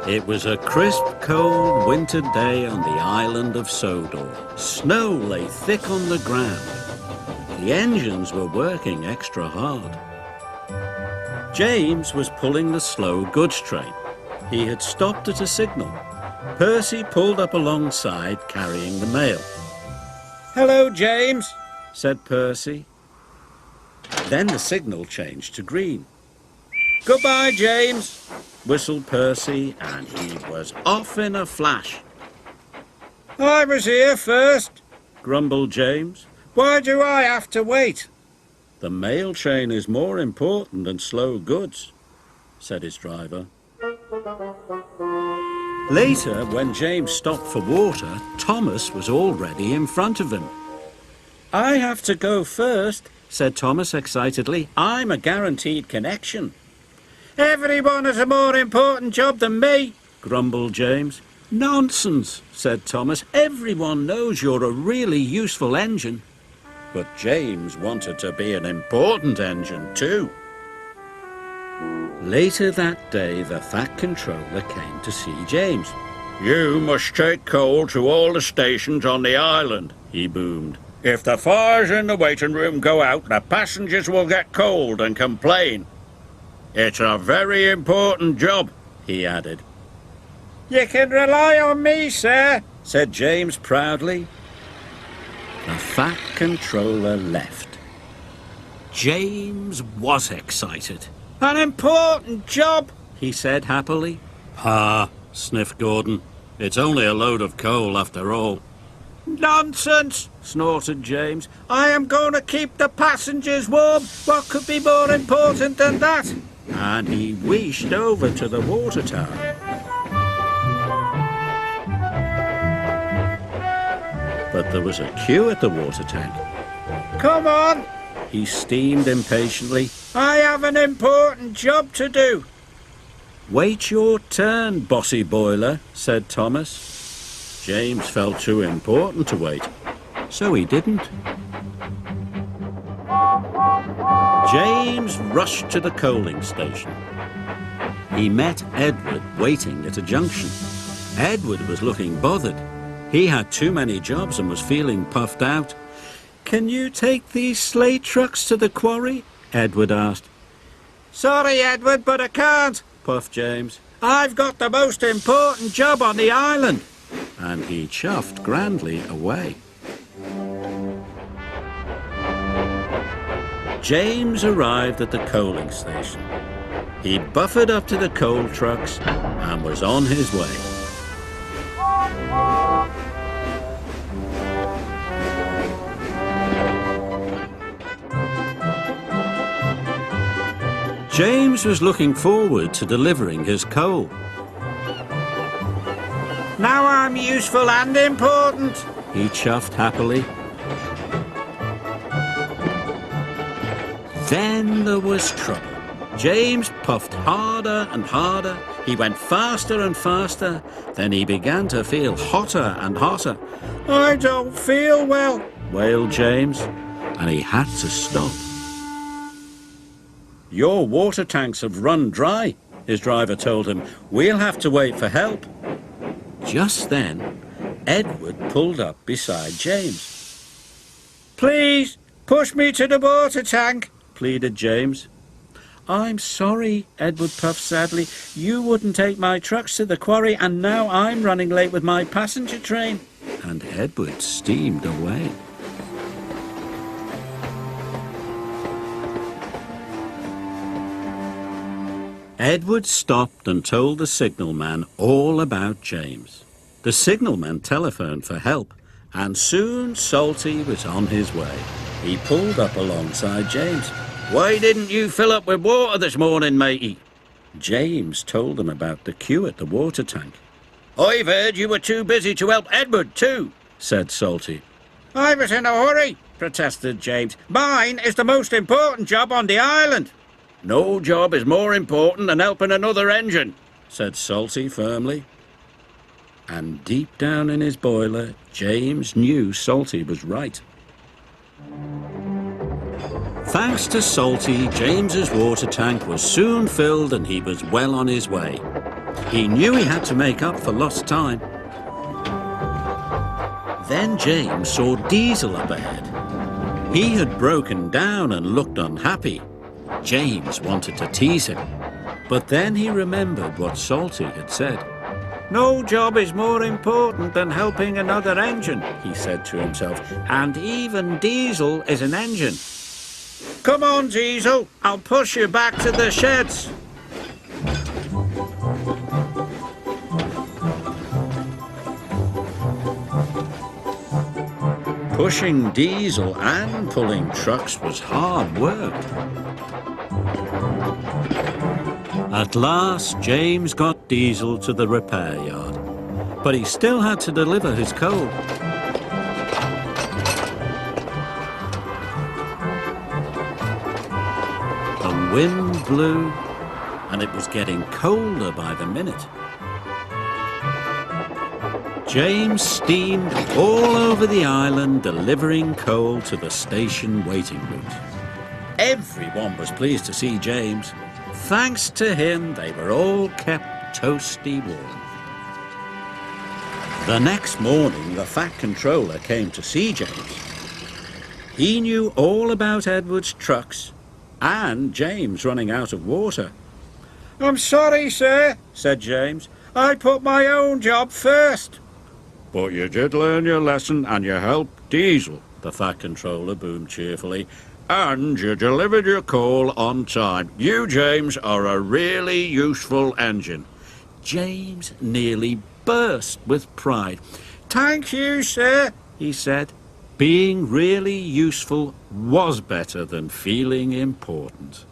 It was a crisp, cold winter day on the island of Sodor. Snow lay thick on the ground. The engines were working extra hard. James was pulling the slow goods train. He had stopped at a signal. Percy pulled up alongside, carrying the mail. "Hello, James," said Percy. Then the signal changed to green. "Goodbye, James," whistled Percy, and he was off in a flash. "I was here first," grumbled James. "Why do I have to wait?" "The mail train is more important than slow goods," said his driver. Later, when James stopped for water, Thomas was already in front of him. "I have to go first," said Thomas excitedly. "I'm a guaranteed connection." "Everyone has a more important job than me," grumbled James. "Nonsense," said Thomas. "Everyone knows you're a really useful engine." But James wanted to be an important engine too. Later that day, the Fat Controller came to see James. "You must take coal to all the stations on the island," he boomed. "If the fires in the waiting room go out, the passengers will get cold and complain. It's a very important job," he added. "You can rely on me, sir," said James proudly. The Fat Controller left. James was excited. "An important job," he said happily. "Ha," sniffed Gordon. "It's only a load of coal after all." "Nonsense," snorted James. "I am going to keep the passengers warm. What could be more important than that?" And he wheeshed over to the water tower. But there was a queue at the water tank. "Come on," he steamed impatiently. "I have an important job to do." "Wait your turn, bossy boiler," said Thomas. James felt too important to wait, so he didn't. James rushed to the coaling station. He met Edward waiting at a junction. Edward was looking bothered. He had too many jobs and was feeling puffed out. "Can you take these slate trucks to the quarry?" Edward asked. "Sorry, Edward, but I can't," puffed James. "I've got the most important job on the island." And he chuffed grandly away. James arrived at the coaling station. He buffered up to the coal trucks and was on his way. James was looking forward to delivering his coal. "Now I'm useful and important," he chuffed happily. Then there was trouble. James puffed harder and harder. He went faster and faster. Then he began to feel hotter and hotter. "I don't feel well," wailed James, and he had to stop. "Your water tanks have run dry," his driver told him. "We'll have to wait for help." Just then, Edward pulled up beside James. "Please, push me to the water tank," pleaded James. "I'm sorry," Edward puffed sadly. "You wouldn't take my trucks to the quarry, and now I'm running late with my passenger train." And Edward steamed away. Edward stopped and told the signalman all about James. The signalman telephoned for help, and soon Salty was on his way. He pulled up alongside James. "Why didn't you fill up with water this morning, matey?" James told them about the queue at the water tank. "I've heard you were too busy to help Edward too," said Salty. "I was in a hurry," protested James. "Mine is the most important job on the island." "No job is more important than helping another engine," said Salty firmly. And deep down in his boiler, James knew Salty was right. Thanks to Salty, James's water tank was soon filled and he was well on his way. He knew he had to make up for lost time. Then James saw Diesel up ahead. He had broken down and looked unhappy. James wanted to tease him, but then he remembered what Salty had said. "No job is more important than helping another engine," he said to himself, "and even Diesel is an engine. Come on, Diesel, I'll push you back to the sheds." Pushing Diesel and pulling trucks was hard work. At last, James got Diesel to the repair yard, but he still had to deliver his coal. The wind blew, and it was getting colder by the minute. James steamed all over the island, delivering coal to the station waiting rooms. Everyone was pleased to see James. Thanks to him, they were all kept toasty warm. The next morning, the Fat Controller came to see James. He knew all about Edward's trucks and James running out of water. "I'm sorry, sir," said James. "I put my own job first." "But you did learn your lesson and you helped Diesel," the Fat Controller boomed cheerfully. "And you delivered your coal on time. You, James, are a really useful engine." James nearly burst with pride. "Thank you, sir," he said. Being really useful was better than feeling important.